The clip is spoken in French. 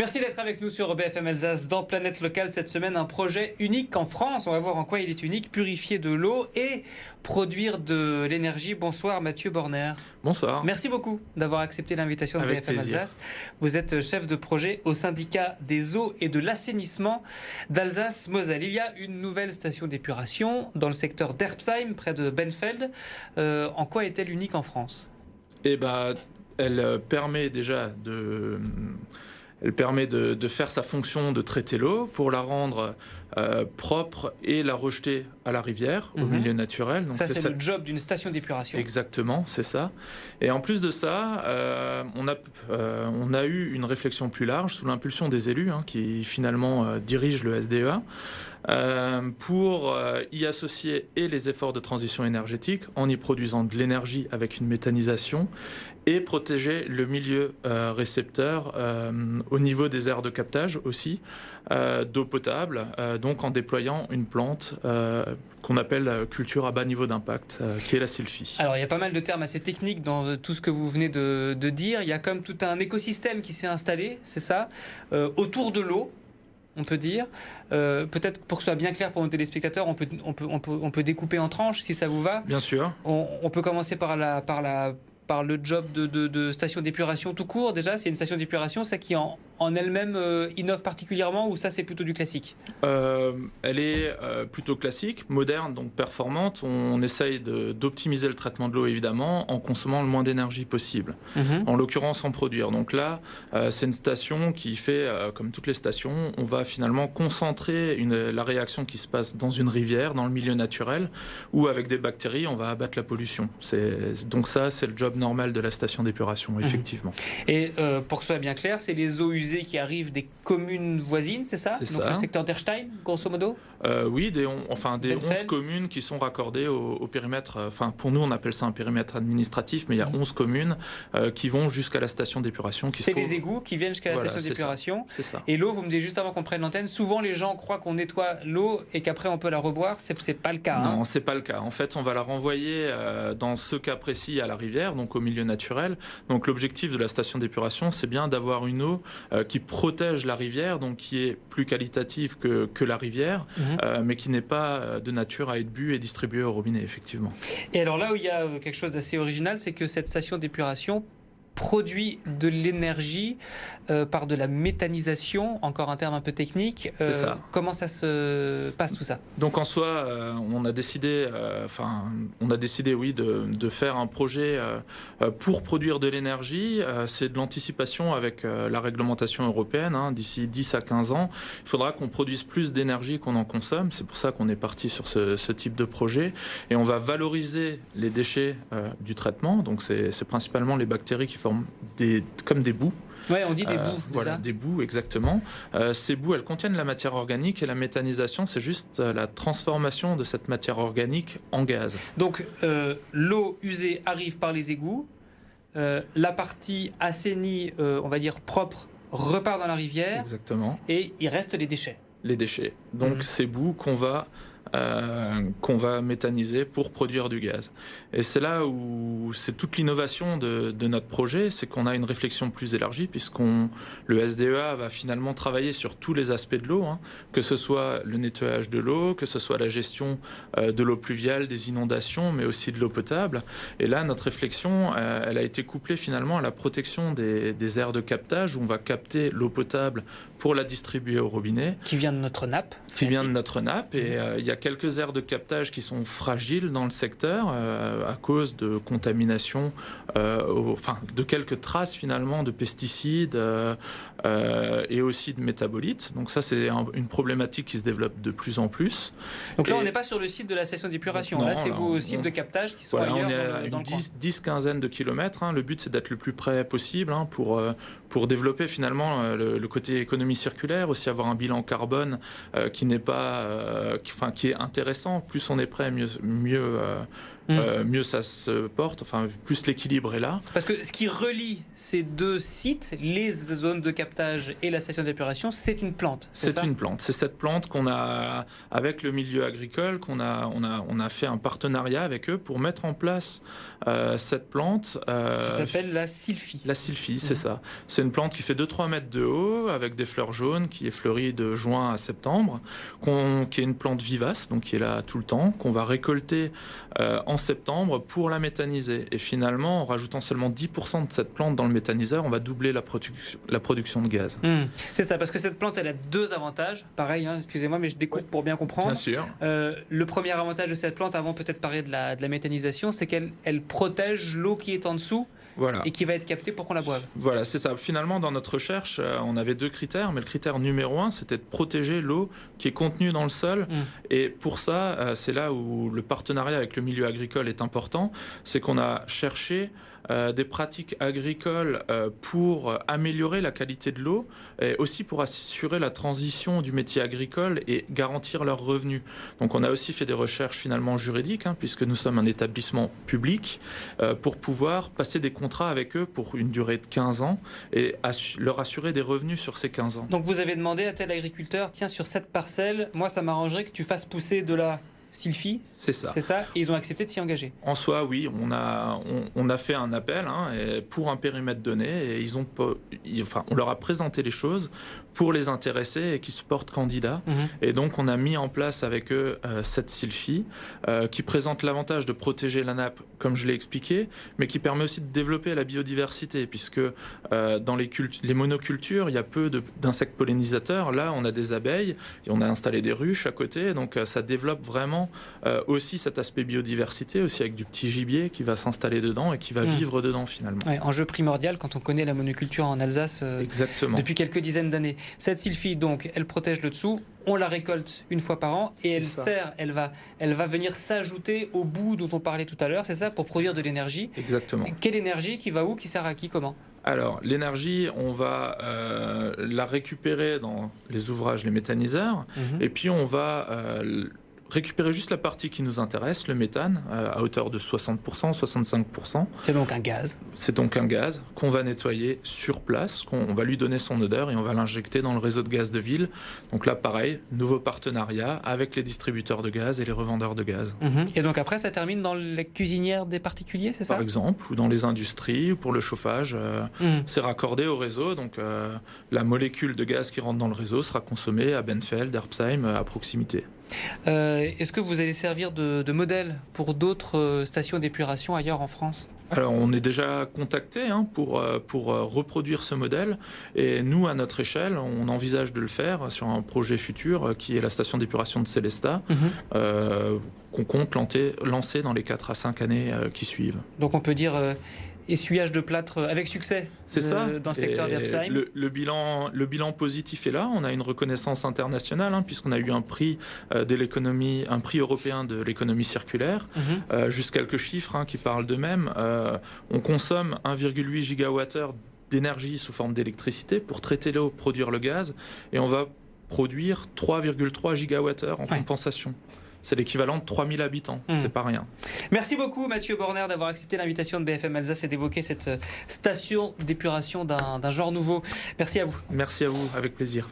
Merci d'être avec nous sur BFM Alsace dans Planète Locale. Cette semaine, un projet unique en France. On va voir en quoi il est unique. Purifier de l'eau et produire de l'énergie. Bonsoir Mathieu Borner. Bonsoir. Merci beaucoup d'avoir accepté l'invitation de Avec BFM plaisir. Alsace. Vous êtes chef de projet au syndicat des eaux et de l'assainissement d'Alsace-Moselle. Il y a une nouvelle station d'épuration dans le secteur d'Erbsheim, près de Benfeld. En quoi est-elle unique en France ? Elle permet déjà de faire sa fonction de traiter l'eau pour la rendre propre et la rejeter à la rivière, au milieu naturel. Donc ça, c'est le job d'une station d'épuration. Exactement, c'est ça. Et en plus de ça, on a eu une réflexion plus large sous l'impulsion des élus qui finalement dirigent le SDEA pour y associer et les efforts de transition énergétique en y produisant de l'énergie avec une méthanisation et protéger le milieu récepteur au niveau des aires de captage aussi d'eau potable, donc en déployant une plante qu'on appelle culture à bas niveau d'impact, qui est la sylphie. Alors il y a pas mal de termes assez techniques dans tout ce que vous venez de dire. Il y a comme tout un écosystème qui s'est installé, c'est ça, autour de l'eau. On peut dire, peut-être pour que ce soit bien clair pour nos téléspectateurs, on peut découper en tranches si ça vous va. Bien sûr. On peut commencer par le job de station d'épuration tout court. Déjà, c'est une station d'épuration, ça qui en elle-même innove particulièrement, ou ça c'est plutôt du classique ? Elle est plutôt classique, moderne, donc performante. On essaye d'optimiser le traitement de l'eau évidemment en consommant le moins d'énergie possible, en l'occurrence en produire. Donc là, c'est une station qui fait, comme toutes les stations, on va finalement concentrer la réaction qui se passe dans une rivière, dans le milieu naturel, où avec des bactéries, on va abattre la pollution. Donc ça, c'est le job normal de la station d'épuration, effectivement. Et pour que ce soit bien clair, c'est les eaux usées qui arrivent des communes voisines, c'est ça ? C'est donc ça. Le secteur d'Erbsheim, grosso modo ? Oui, des 11 communes qui sont raccordées au périmètre, pour nous on appelle ça un périmètre administratif, mais il y a 11 communes qui vont jusqu'à la station d'épuration. C'est des égouts qui viennent jusqu'à la station d'épuration. C'est ça. Et l'eau, vous me dites juste avant qu'on prenne l'antenne, souvent les gens croient qu'on nettoie l'eau et qu'après on peut la reboire, c'est pas le cas. Non, c'est pas le cas. En fait, on va la renvoyer dans ce cas précis à la rivière, donc au milieu naturel. Donc l'objectif de la station d'épuration, c'est bien d'avoir une eau qui protège la rivière, donc qui est plus qualitative que la rivière, mais qui n'est pas de nature à être bu et distribué au robinet, effectivement. Et alors là où il y a quelque chose d'assez original, c'est que cette station d'épuration produit de l'énergie par de la méthanisation, encore un terme un peu technique. C'est ça. Comment ça se passe tout ça ? Donc en soi, on a décidé, de faire un projet pour produire de l'énergie. C'est de l'anticipation avec la réglementation européenne. D'ici 10 à 15 ans, il faudra qu'on produise plus d'énergie qu'on en consomme. C'est pour ça qu'on est parti sur ce type de projet. Et on va valoriser les déchets du traitement. Donc c'est principalement les bactéries qui forment comme des boues. Oui, on dit des boues. Voilà, des boues, exactement. Ces boues, elles contiennent la matière organique et la méthanisation, c'est juste la transformation de cette matière organique en gaz. Donc, l'eau usée arrive par les égouts. La partie assainie, on va dire propre, repart dans la rivière. Exactement. Et il reste les déchets. Les déchets. Donc, ces boues qu'on va méthaniser pour produire du gaz. Et c'est là où c'est toute l'innovation de notre projet, c'est qu'on a une réflexion plus élargie, le SDEA va finalement travailler sur tous les aspects de l'eau, que ce soit le nettoyage de l'eau, que ce soit la gestion de l'eau pluviale, des inondations, mais aussi de l'eau potable. Et là, notre réflexion, elle a été couplée finalement à la protection des aires de captage, où on va capter l'eau potable pour la distribuer au robinet. Qui vient de notre nappe. Et il y a quelques aires de captage qui sont fragiles dans le secteur à cause de contamination, de quelques traces finalement de pesticides et aussi de métabolites. Donc ça, c'est une problématique qui se développe de plus en plus. Donc là, on n'est pas sur le site de la station d'épuration. Là, c'est vos sites de captage qui sont ailleurs. On est à une 10-15 de kilomètres. Le but, c'est d'être le plus près possible pour développer finalement le côté économie circulaire, aussi avoir un bilan carbone qui est intéressant. Plus on est prêt, mieux mieux ça se porte, enfin plus l'équilibre est là. Parce que ce qui relie ces deux sites, les zones de captage et la station d'épuration, c'est une plante. C'est une plante. C'est cette plante qu'on a, avec le milieu agricole, on a fait un partenariat avec eux pour mettre en place cette plante. Qui s'appelle la sylphie. La sylphie, c'est ça. C'est une plante qui fait 2-3 mètres de haut, avec des fleurs jaunes, qui est fleurie de juin à septembre, qui est une plante vivace, donc qui est là tout le temps, qu'on va récolter en septembre pour la méthaniser. Et finalement, en rajoutant seulement 10% de cette plante dans le méthaniseur, on va doubler la production de gaz. C'est ça, parce que cette plante, elle a deux avantages. Pareil, hein, excusez-moi, mais je découpe pour bien comprendre. Bien sûr. Le premier avantage de cette plante, avant peut-être parler de la méthanisation, c'est qu'elle protège l'eau qui est en dessous. Voilà. Et qui va être captée pour qu'on la boive. Voilà, c'est ça. Finalement, dans notre recherche, on avait 2 critères, mais le critère numéro 1, c'était de protéger l'eau qui est contenue dans le sol. Et pour ça, c'est là où le partenariat avec le milieu agricole est important, c'est qu'on a cherché des pratiques agricoles pour améliorer la qualité de l'eau et aussi pour assurer la transition du métier agricole et garantir leurs revenus. Donc on a aussi fait des recherches finalement juridiques, puisque nous sommes un établissement public, pour pouvoir passer des contrats avec eux pour une durée de 15 ans et leur assurer des revenus sur ces 15 ans. Donc vous avez demandé à tel agriculteur, tiens, sur cette parcelle, moi ça m'arrangerait que tu fasses pousser de la sylphie. C'est ça. C'est ça. Et ils ont accepté de s'y engager. En soi, oui, on a fait un appel pour un périmètre donné et on leur a présenté les choses pour les intéresser et qui se portent candidats. Et donc, on a mis en place avec eux cette sylphie qui présente l'avantage de protéger la nappe, comme je l'ai expliqué, mais qui permet aussi de développer la biodiversité, puisque dans les monocultures, il y a peu d'insectes pollinisateurs. Là, on a des abeilles et on a installé des ruches à côté, donc ça développe vraiment aussi cet aspect biodiversité, aussi avec du petit gibier qui va s'installer dedans et qui va vivre dedans finalement. Ouais, enjeu primordial quand on connaît la monoculture en Alsace depuis quelques dizaines d'années. Cette sylphie, donc, elle protège le dessous, on la récolte une fois par an et elle va venir s'ajouter au bout dont on parlait tout à l'heure, c'est ça, pour produire de l'énergie. Exactement. Quelle énergie, qui va où, qui sert à qui, comment ? Alors, l'énergie, on va la récupérer dans les ouvrages, les méthaniseurs, et puis on va récupérer juste la partie qui nous intéresse, le méthane, à hauteur de 60%, 65%. C'est donc un gaz. C'est donc un gaz qu'on va nettoyer sur place, on va lui donner son odeur et on va l'injecter dans le réseau de gaz de ville. Donc là, pareil, nouveau partenariat avec les distributeurs de gaz et les revendeurs de gaz. Et donc après, ça termine dans les cuisinières des particuliers, c'est ça ? Par exemple, ou dans les industries, ou pour le chauffage. C'est raccordé au réseau, donc la molécule de gaz qui rentre dans le réseau sera consommée à Benfeld, Erbsheim, à proximité. Est-ce que vous allez servir de modèle pour d'autres stations d'épuration ailleurs en France ? Alors, on est déjà contacté pour reproduire ce modèle. Et nous, à notre échelle, on envisage de le faire sur un projet futur qui est la station d'épuration de Sélestat, qu'on compte lancer dans les 4 à 5 années qui suivent. Donc, on peut dire essuyage de plâtre avec succès dans le secteur d'Erbsheim. Le bilan positif est là. On a une reconnaissance internationale puisqu'on a eu un prix un prix européen de l'économie circulaire. Juste quelques chiffres qui parlent d'eux-mêmes. On consomme 1,8 gigawattheure d'énergie sous forme d'électricité pour traiter l'eau, produire le gaz, et on va produire 3,3 gigawattheures en compensation. C'est l'équivalent de 3000 habitants, c'est pas rien. Merci beaucoup Mathieu Borner d'avoir accepté l'invitation de BFM Alsace et d'évoquer cette station d'épuration d'un genre nouveau. Merci à vous. Merci à vous, avec plaisir.